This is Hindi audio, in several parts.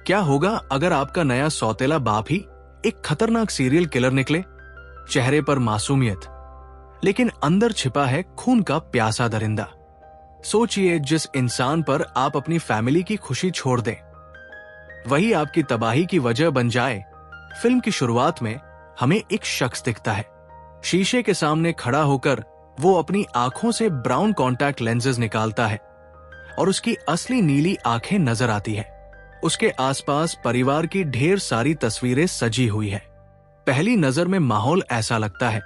क्या होगा अगर आपका नया सौतेला बाप ही एक खतरनाक सीरियल किलर निकले? चेहरे पर मासूमियत, लेकिन अंदर छिपा है खून का प्यासा दरिंदा। सोचिए, जिस इंसान पर आप अपनी फैमिली की खुशी छोड़ दें, वही आपकी तबाही की वजह बन जाए। फिल्म की शुरुआत में हमें एक शख्स दिखता है। शीशे के सामने खड़ा होकर वो अपनी आंखों से ब्राउन कॉन्टैक्ट लेंसेज निकालता है और उसकी असली नीली आंखें नजर आती है। उसके आसपास परिवार की ढेर सारी तस्वीरें सजी हुई है। पहली नजर में माहौल ऐसा लगता है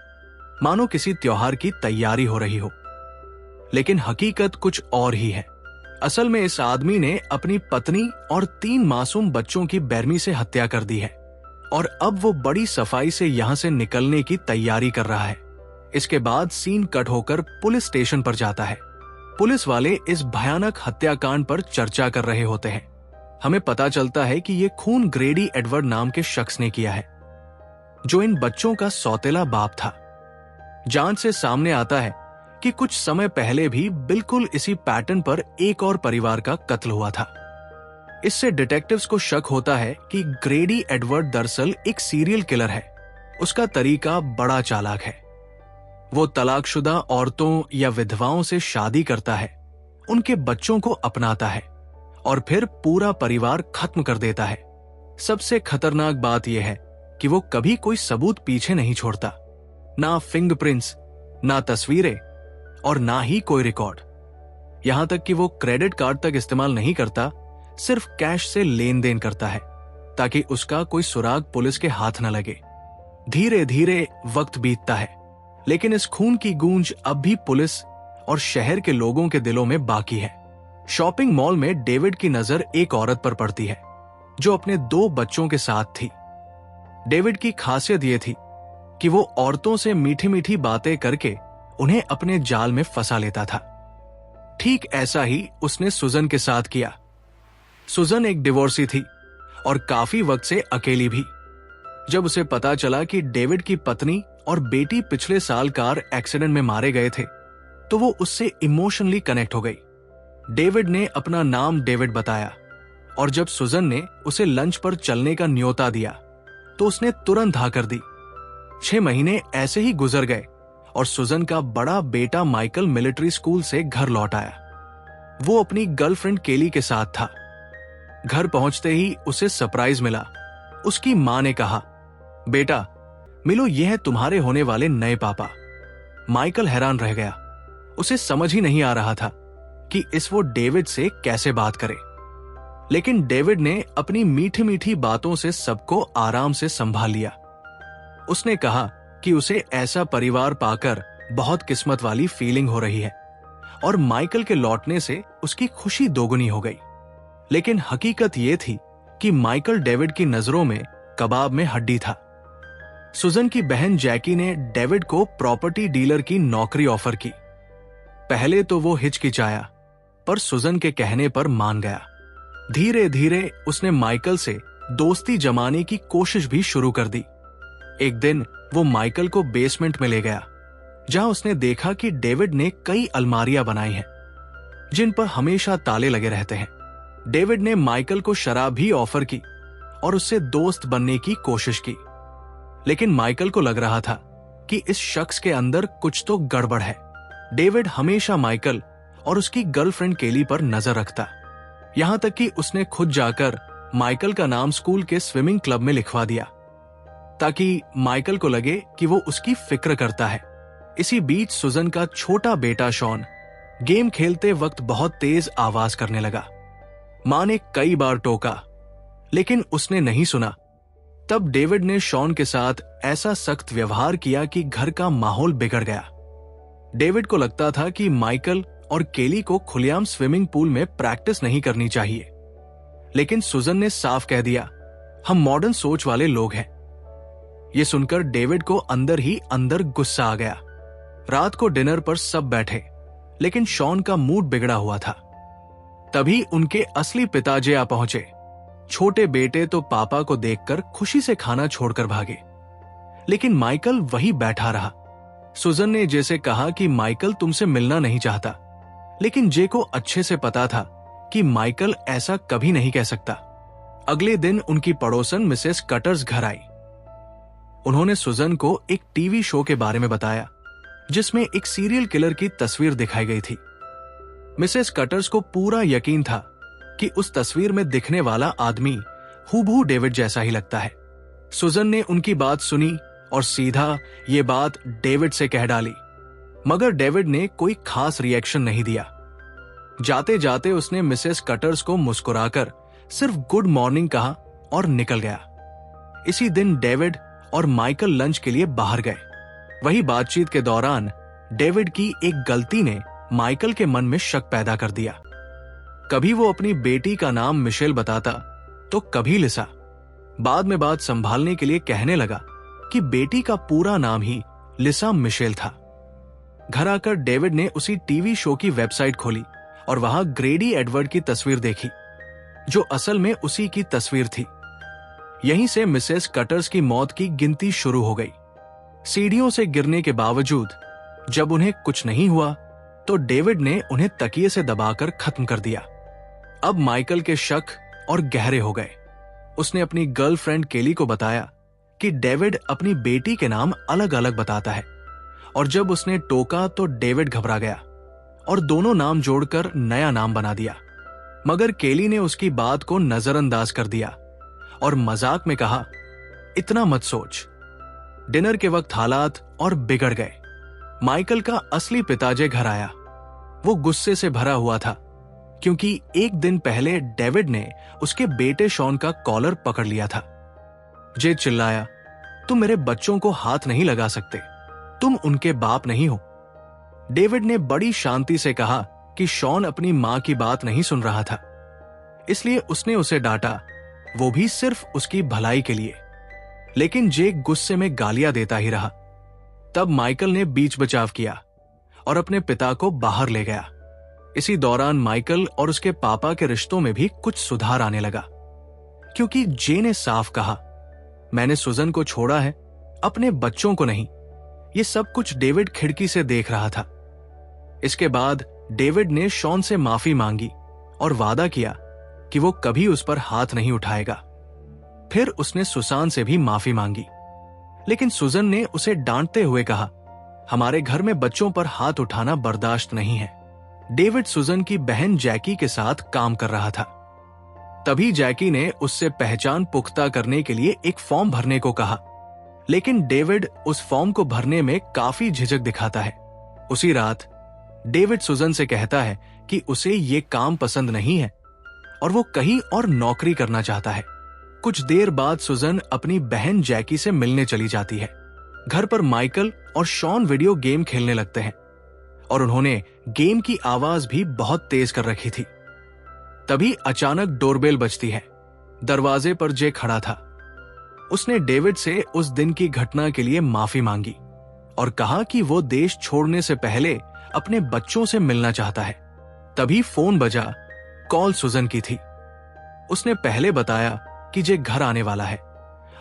मानो किसी त्योहार की तैयारी हो रही हो, लेकिन हकीकत कुछ और ही है। असल में इस आदमी ने अपनी पत्नी और 3 मासूम बच्चों की बेरहमी से हत्या कर दी है और अब वो बड़ी सफाई से यहां से निकलने की तैयारी कर रहा है। इसके बाद सीन कट होकर पुलिस स्टेशन पर जाता है। पुलिस वाले इस भयानक हत्याकांड पर चर्चा कर रहे होते हैं। हमें पता चलता है कि ये खून ग्रेडी एडवर्ड नाम के शख्स ने किया है, जो इन बच्चों का सौतेला बाप था। जांच से सामने आता है कि कुछ समय पहले भी बिल्कुल इसी पैटर्न पर एक और परिवार का कत्ल हुआ था। इससे डिटेक्टिव्स को शक होता है कि ग्रेडी एडवर्ड दरअसल एक सीरियल किलर है। उसका तरीका बड़ा चालाक है। वो तलाकशुदा औरतों या विधवाओं से शादी करता है, उनके बच्चों को अपनाता है और फिर पूरा परिवार खत्म कर देता है। सबसे खतरनाक बात यह है कि वो कभी कोई सबूत पीछे नहीं छोड़ता, ना फिंगरप्रिंट्स, ना तस्वीरें और ना ही कोई रिकॉर्ड। यहां तक कि वो क्रेडिट कार्ड तक इस्तेमाल नहीं करता, सिर्फ कैश से लेन देन करता है ताकि उसका कोई सुराग पुलिस के हाथ न लगे। धीरे धीरे वक्त बीतता है, लेकिन इस खून की गूंज अब भी पुलिस और शहर के लोगों के दिलों में बाकी है। शॉपिंग मॉल में डेविड की नजर एक औरत पर पड़ती है जो अपने 2 बच्चों के साथ थी। डेविड की खासियत यह थी कि वो औरतों से मीठी मीठी बातें करके उन्हें अपने जाल में फंसा लेता था। ठीक ऐसा ही उसने सुजन के साथ किया। सुजन एक डिवोर्सी थी और काफी वक्त से अकेली भी। जब उसे पता चला कि डेविड की पत्नी और बेटी पिछले साल कार एक्सीडेंट में मारे गए थे, तो वो उससे इमोशनली कनेक्ट हो गई। डेविड ने अपना नाम डेविड बताया और जब सुजन ने उसे लंच पर चलने का न्योता दिया तो उसने तुरंत हाँ कर दी। 6 महीने ऐसे ही गुजर गए और सुजन का बड़ा बेटा माइकल मिलिट्री स्कूल से घर लौट आया। वो अपनी गर्लफ्रेंड केली के साथ था। घर पहुंचते ही उसे सरप्राइज मिला। उसकी मां ने कहा, बेटा मिलो, यह है तुम्हारे होने वाले नए पापा। माइकल हैरान रह गया। उसे समझ ही नहीं आ रहा था कि इस वो डेविड से कैसे बात करे, लेकिन डेविड ने अपनी मीठी मीठी बातों से सबको आराम से संभाल लिया। उसने कहा कि उसे ऐसा परिवार पाकर बहुत किस्मत वाली फीलिंग हो रही है और माइकल के लौटने से उसकी खुशी दोगुनी हो गई। लेकिन हकीकत यह थी कि माइकल डेविड की नजरों में कबाब में हड्डी था। सुजन की बहन जैकी ने डेविड को प्रॉपर्टी डीलर की नौकरी ऑफर की। पहले तो वो हिचकिचाया, पर सुजन के कहने पर मान गया। धीरे धीरे उसने माइकल से दोस्ती जमाने की कोशिश भी शुरू कर दी। एक दिन वो माइकल को बेसमेंट में ले गया, जहां उसने देखा कि डेविड ने कई अलमारियां बनाई हैं, जिन पर हमेशा ताले लगे रहते हैं। डेविड ने माइकल को शराब भी ऑफर की और उससे दोस्त बनने की कोशिश की, लेकिन माइकल को लग रहा था कि इस शख्स के अंदर कुछ तो गड़बड़ है। डेविड हमेशा माइकल और उसकी गर्लफ्रेंड केली पर नजर रखता, यहां तक कि उसने खुद जाकर माइकल का नाम स्कूल के स्विमिंग क्लब में लिखवा दिया, ताकि माइकल को लगे कि वो उसकी फिक्र करता है। इसी बीच सुजन का छोटा बेटा शॉन गेम खेलते वक्त बहुत तेज आवाज करने लगा। मां ने कई बार टोका, लेकिन उसने नहीं सुना। तब डेविड ने शॉन के साथ ऐसा सख्त व्यवहार किया कि घर का माहौल बिगड़ गया। डेविड को लगता था कि माइकल और केली को खुलेआम स्विमिंग पूल में प्रैक्टिस नहीं करनी चाहिए, लेकिन सुजन ने साफ कह दिया, हम मॉडर्न सोच वाले लोग हैं। यह सुनकर डेविड को अंदर ही अंदर गुस्सा आ गया। रात को डिनर पर सब बैठे, लेकिन शॉन का मूड बिगड़ा हुआ था। तभी उनके असली पिताजी आ पहुंचे। छोटे बेटे तो पापा को देखकर खुशी से खाना छोड़कर भागे, लेकिन माइकल वही बैठा रहा। सुजन ने जैसे कहा कि माइकल तुमसे मिलना नहीं चाहता, लेकिन जे को अच्छे से पता था कि माइकल ऐसा कभी नहीं कह सकता। अगले दिन उनकी पड़ोसन मिसेस कटर्स घर आई। उन्होंने सुजन को एक टीवी शो के बारे में बताया जिसमें एक सीरियल किलर की तस्वीर दिखाई गई थी। मिसेस कटर्स को पूरा यकीन था कि उस तस्वीर में दिखने वाला आदमी हूबहू डेविड जैसा ही लगता है। सुजन ने उनकी बात सुनी और सीधा ये बात डेविड से कह डाली, मगर डेविड ने कोई खास रिएक्शन नहीं दिया। जाते जाते उसने मिसेस कटर्स को मुस्कुराकर सिर्फ गुड मॉर्निंग कहा और निकल गया। इसी दिन डेविड और माइकल लंच के लिए बाहर गए। वही बातचीत के दौरान डेविड की एक गलती ने माइकल के मन में शक पैदा कर दिया। कभी वो अपनी बेटी का नाम मिशेल बताता तो कभी लिसा। बाद में बात संभालने के लिए कहने लगा कि बेटी का पूरा नाम ही लिसा मिशेल था। घर आकर डेविड ने उसी टीवी शो की वेबसाइट खोली और वहां ग्रेडी एडवर्ड की तस्वीर देखी, जो असल में उसी की तस्वीर थी। यहीं से मिसेस कटर्स की मौत की गिनती शुरू हो गई। सीढ़ियों से गिरने के बावजूद जब उन्हें कुछ नहीं हुआ तो डेविड ने उन्हें तकिए से दबाकर खत्म कर दिया। अब माइकल के शक और गहरे हो गए। उसने अपनी गर्लफ्रेंड केली को बताया कि डेविड अपनी बेटी के नाम अलग अलग बताता है, और जब उसने टोका तो डेविड घबरा गया और दोनों नाम जोड़कर नया नाम बना दिया। मगर केली ने उसकी बात को नजरअंदाज कर दिया और मजाक में कहा, इतना मत सोच। डिनर के वक्त हालात और बिगड़ गए। माइकल का असली पिताजी घर आया। वो गुस्से से भरा हुआ था क्योंकि एक दिन पहले डेविड ने उसके बेटे शॉन का कॉलर पकड़ लिया था। जे चिल्लाया, तुम मेरे बच्चों को हाथ नहीं लगा सकते, तुम उनके बाप नहीं हो। डेविड ने बड़ी शांति से कहा कि शॉन अपनी मां की बात नहीं सुन रहा था, इसलिए उसने उसे डांटा, वो भी सिर्फ उसकी भलाई के लिए। लेकिन जे गुस्से में गालियां देता ही रहा। तब माइकल ने बीच बचाव किया और अपने पिता को बाहर ले गया। इसी दौरान माइकल और उसके पापा के रिश्तों में भी कुछ सुधार आने लगा, क्योंकि जे ने साफ कहा, मैंने सुजन को छोड़ा है, अपने बच्चों को नहीं। ये सब कुछ डेविड खिड़की से देख रहा था। इसके बाद डेविड ने शॉन से माफी मांगी और वादा किया कि वो कभी उस पर हाथ नहीं उठाएगा। फिर उसने सुसान से भी माफी मांगी, लेकिन सुजन ने उसे डांटते हुए कहा, हमारे घर में बच्चों पर हाथ उठाना बर्दाश्त नहीं है। डेविड सुजन की बहन जैकी के साथ काम कर रहा था। तभी जैकी ने उससे पहचान पुख्ता करने के लिए एक फॉर्म भरने को कहा, लेकिन डेविड उस फॉर्म को भरने में काफी झिझक दिखाता है। उसी रात डेविड सुजन से कहता है कि उसे ये काम पसंद नहीं है और वो कहीं और नौकरी करना चाहता है। कुछ देर बाद सुजन अपनी बहन जैकी से मिलने चली जाती है। घर पर माइकल और शॉन वीडियो गेम खेलने लगते हैं और उन्होंने गेम की आवाज भी बहुत तेज कर रखी थी। तभी अचानक डोरबेल बजती है। दरवाजे पर जे खड़ा था। उसने डेविड से उस दिन की घटना के लिए माफी मांगी और कहा कि वो देश छोड़ने से पहले अपने बच्चों से मिलना चाहता है। तभी फोन बजा। कॉल सुजन की थी। उसने पहले बताया कि जे घर आने वाला है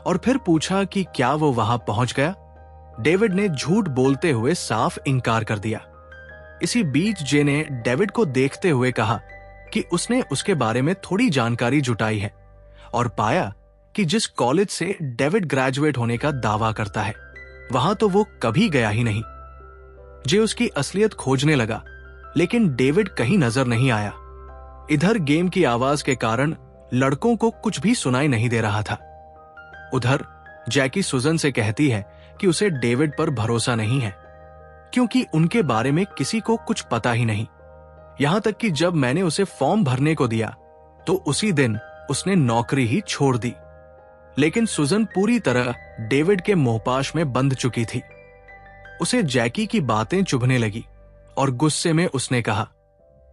और फिर पूछा कि क्या वो वहां पहुंच गया। डेविड ने झूठ बोलते हुए साफ इनकार कर दिया। इसी बीच जे ने डेविड को देखते हुए कहा कि उसने उसके बारे में थोड़ी जानकारी जुटाई है और पाया कि जिस कॉलेज से डेविड ग्रेजुएट होने का दावा करता है वहां तो वो कभी गया ही नहीं। जे उसकी असलियत खोजने लगा, लेकिन डेविड कहीं नजर नहीं आया। इधर गेम की आवाज के कारण लड़कों को कुछ भी सुनाई नहीं दे रहा था। उधर जैकी सुजन से कहती है कि उसे डेविड पर भरोसा नहीं है, क्योंकि उनके बारे में किसी को कुछ पता ही नहीं। यहां तक कि जब मैंने उसे फॉर्म भरने को दिया तो उसी दिन उसने नौकरी ही छोड़ दी। लेकिन सुजन पूरी तरह डेविड के मोहपाश में बंध चुकी थी। उसे जैकी की बातें चुभने लगी और गुस्से में उसने कहा,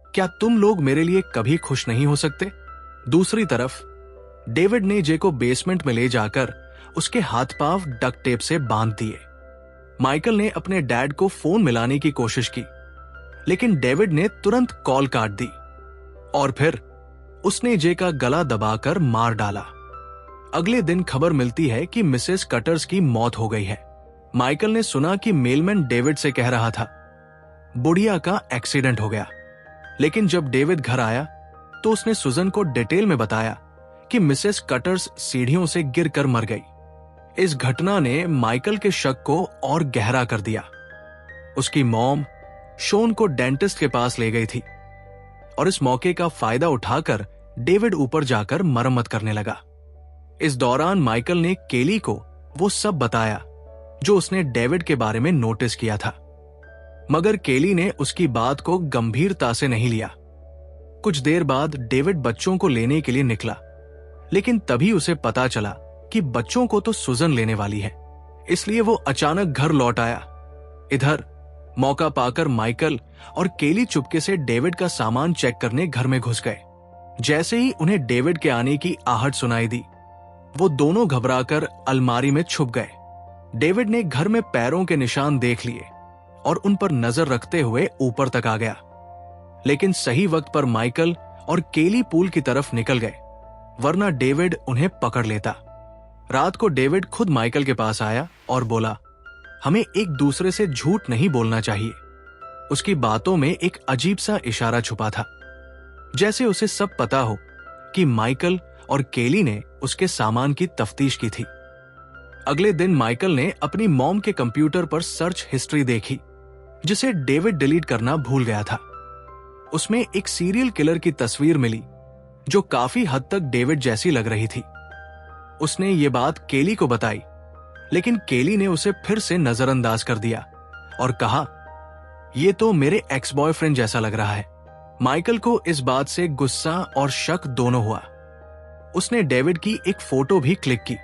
क्या तुम लोग मेरे लिए कभी खुश नहीं हो सकते? दूसरी तरफ डेविड ने जे को बेसमेंट में ले जाकर उसके हाथ पांव डक्ट टेप से बांध दिए। माइकल ने अपने डैड को फोन मिलाने की कोशिश की, लेकिन डेविड ने तुरंत कॉल काट दी और फिर उसने जे का गला दबाकर मार डाला। अगले दिन खबर मिलती है कि मिसेस कटर्स की मौत हो गई है। माइकल ने सुना कि मेलमैन डेविड से कह रहा था बुढ़िया का एक्सीडेंट हो गया, लेकिन जब डेविड घर आया तो उसने सुजन को डिटेल में बताया कि मिसेस कटर्स सीढ़ियों से गिरकर मर गई। इस घटना ने माइकल के शक को और गहरा कर दिया। उसकी मॉम शोन को डेंटिस्ट के पास ले गई थी और इस मौके का फायदा उठाकर डेविड ऊपर जाकर मरम्मत करने लगा। इस दौरान माइकल ने केली को वो सब बताया जो उसने डेविड के बारे में नोटिस किया था, मगर केली ने उसकी बात को गंभीरता से नहीं लिया। कुछ देर बाद डेविड बच्चों को लेने के लिए निकला, लेकिन तभी उसे पता चला कि बच्चों को तो सुजन लेने वाली है, इसलिए वो अचानक घर लौट आया। इधर मौका पाकर माइकल और केली चुपके से डेविड का सामान चेक करने घर में घुस गए। जैसे ही उन्हें डेविड के आने की आहट सुनाई दी, वो दोनों घबराकर अलमारी में छुप गए। डेविड ने घर में पैरों के निशान देख लिए और उन पर नजर रखते हुए ऊपर तक आ गया, लेकिन सही वक्त पर माइकल और केली पूल की तरफ निकल गए, वरना डेविड उन्हें पकड़ लेता। रात को डेविड खुद माइकल के पास आया और बोला, हमें एक दूसरे से झूठ नहीं बोलना चाहिए। उसकी बातों में एक अजीब सा इशारा छुपा था, जैसे उसे सब पता हो कि माइकल और केली ने उसके सामान की तफ्तीश की थी। अगले दिन माइकल ने अपनी मॉम के कंप्यूटर पर सर्च हिस्ट्री देखी, जिसे डेविड डिलीट करना भूल गया था। उसमें एक सीरियल किलर की तस्वीर मिली जो काफी हद तक डेविड जैसी लग रही थी। उसने ये बात केली को बताई, लेकिन केली ने उसे फिर से नजरअंदाज कर दिया और कहा, यह तो मेरे एक्स बॉयफ्रेंड जैसा लग रहा है। माइकल को इस बात से गुस्सा और शक दोनों हुआ। उसने डेविड की एक फोटो भी क्लिक की,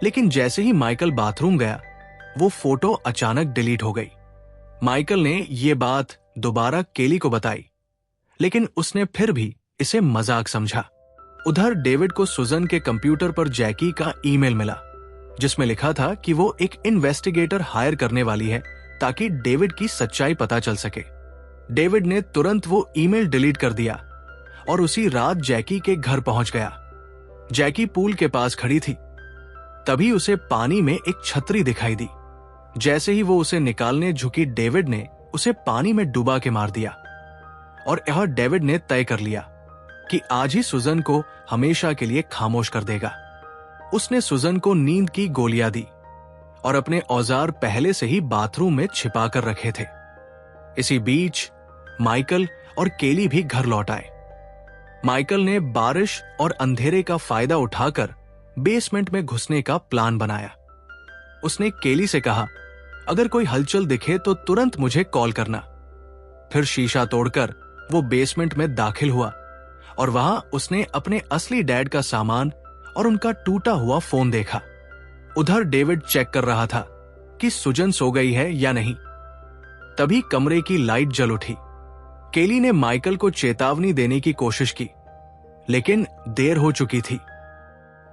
लेकिन जैसे ही माइकल बाथरूम गया, वो फोटो अचानक डिलीट हो गई। माइकल ने ये बात दोबारा केली को बताई, लेकिन उसने फिर भी इसे मजाक समझा। उधर डेविड को सुजन के कंप्यूटर पर जैकी का ईमेल मिला, जिसमें लिखा था कि वो एक इन्वेस्टिगेटर हायर करने वाली है ताकि डेविड की सच्चाई पता चल सके। डेविड ने तुरंत वो ईमेल डिलीट कर दिया और उसी रात जैकी के घर पहुंच गया। जैकी पूल के पास खड़ी थी, तभी उसे पानी में एक छतरी दिखाई दी। जैसे ही वो उसे निकालने झुकी, डेविड ने उसे पानी में डुबा के मार दिया और यह डेविड ने तय कर लिया कि आज ही सुजन को हमेशा के लिए खामोश कर देगा। उसने सुजन को नींद की गोलियां दी और अपने औजार पहले से ही बाथरूम में छिपा कर रखे थे। इसी बीच माइकल और केली भी घर लौट आए। माइकल ने बारिश और अंधेरे का फायदा उठाकर बेसमेंट में घुसने का प्लान बनाया। उसने केली से कहा, अगर कोई हलचल दिखे तो तुरंत मुझे कॉल करना। फिर शीशा तोड़कर वो बेसमेंट में दाखिल हुआ और वहां उसने अपने असली डैड का सामान और उनका टूटा हुआ फोन देखा। उधर डेविड चेक कर रहा था कि सुजन सो गई है या नहीं। तभी कमरे की लाइट जल उठी। केली ने माइकल को चेतावनी देने की कोशिश की, लेकिन देर हो चुकी थी।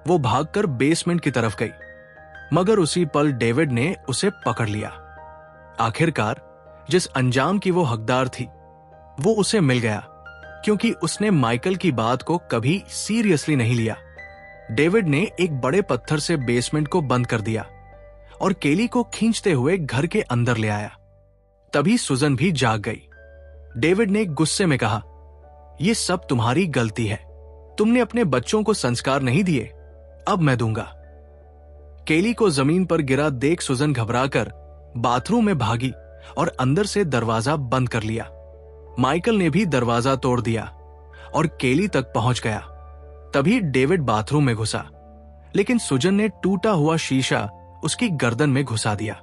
वो भागकर बेसमेंट की तरफ गई, मगर उसी पल डेविड ने उसे पकड़ लिया। आखिरकार जिस अंजाम की वो हकदार थी, वो उसे मिल गया, क्योंकि उसने माइकल की बात को कभी सीरियसली नहीं लिया। डेविड ने एक बड़े पत्थर से बेसमेंट को बंद कर दिया और केली को खींचते हुए घर के अंदर ले आया। तभी सुजन भी जाग गई। डेविड ने गुस्से में कहा, यह सब तुम्हारी गलती है। तुमने अपने बच्चों को संस्कार नहीं दिए, अब मैं दूंगा। केली को जमीन पर गिरा देख सुजन घबराकर बाथरूम में भागी और अंदर से दरवाजा बंद कर लिया। माइकल ने भी दरवाजा तोड़ दिया और केली तक पहुंच गया। तभी डेविड बाथरूम में घुसा, लेकिन सुजन ने टूटा हुआ शीशा उसकी गर्दन में घुसा दिया।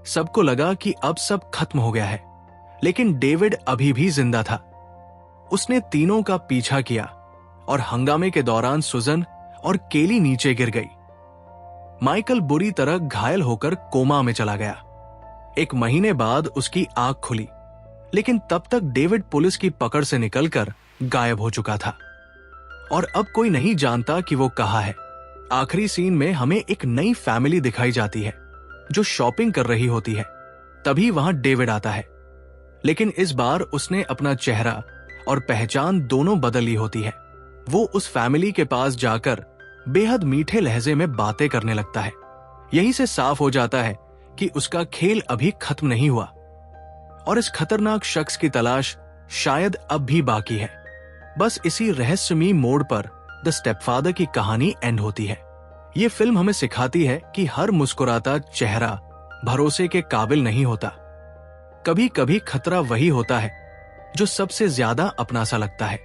सबको लगा कि अब सब खत्म हो गया है, लेकिन डेविड अभी भी जिंदा था। उसने तीनों का पीछा किया और हंगामे के दौरान सुजन और केली नीचे गिर गई। माइकल बुरी तरह घायल होकर कोमा में चला गया। 1 महीने बाद उसकी आंख खुली, लेकिन तब तक डेविड पुलिस की पकड़ से निकलकर गायब हो चुका था और अब कोई नहीं जानता कि वो कहाँ है। आखिरी सीन में हमें एक नई फैमिली दिखाई जाती है जो शॉपिंग कर रही होती है। तभी वहां डेविड आता है, लेकिन इस बार उसने अपना चेहरा और पहचान दोनों बदल ली होती है। वो उस फैमिली के पास जाकर बेहद मीठे लहजे में बातें करने लगता है। यहीं से साफ हो जाता है कि उसका खेल अभी खत्म नहीं हुआ और इस खतरनाक शख्स की तलाश शायद अब भी बाकी है। बस इसी रहस्यमयी मोड़ पर द स्टेपफादर की कहानी एंड होती है। ये फिल्म हमें सिखाती है कि हर मुस्कुराता चेहरा भरोसे के काबिल नहीं होता। कभी कभी खतरा वही होता है जो सबसे ज्यादा अपना सा लगता है।